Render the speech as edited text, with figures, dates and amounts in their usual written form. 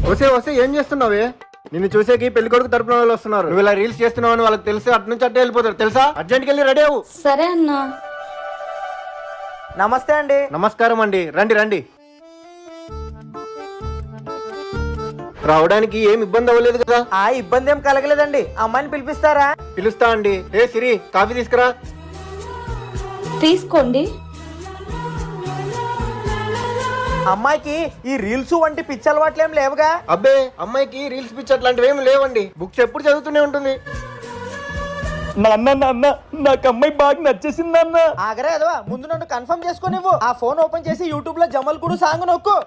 వస్తే వస్తే ఏం చేస్తున్నావే? నిన్ను చూసేకి పెళ్లి కొడుకు తరపున వాళ్ళు వస్తున్నారు. నువ్వు ఇలా రీల్స్ చేస్తున్నావు అని వాళ్ళకి తెలిసి అటు నుంచి అట్టే వెళ్ళిపోతారు తెలుసా? అర్జెంట్కి వెళ్ళి రెడీ అవ్వు. సరే అన్నా. నమస్తే అండి. నమస్కారం అండి, రండి రండి. రావడానికి ఏం ఇబ్బంది అవ్వలేదు కదా? ఆ ఇబ్బంది ఏం కలగలేదండి. అమ్మాయిని పిలిపిస్తారా? పిలుస్తా అండి. ఏ సిరి, కాఫీ తీసుకురా. తీసుకోండి. అమ్మాయికి ఈ రీల్స్ వంటి పిచ్చి అలవాట్లేం లేవుగా? అబ్బే, అమ్మాయికి రీల్స్ పిచ్చి అట్లాంటివి ఏమి లేవండి. బుక్స్ ఎప్పుడు చదువుతూనే ఉంటుంది. నాన్న నాకు అమ్మాయి బాగా నచ్చేసింది నాన్న. ఆగరా ఎదవా, ముందు నన్ను కన్ఫర్మ్ చేసుకోనివ్వు. ఆ ఫోన్ ఓపెన్ చేసి యూట్యూబ్ లో జమల్ కూడా సాంగ్ నొక్కు.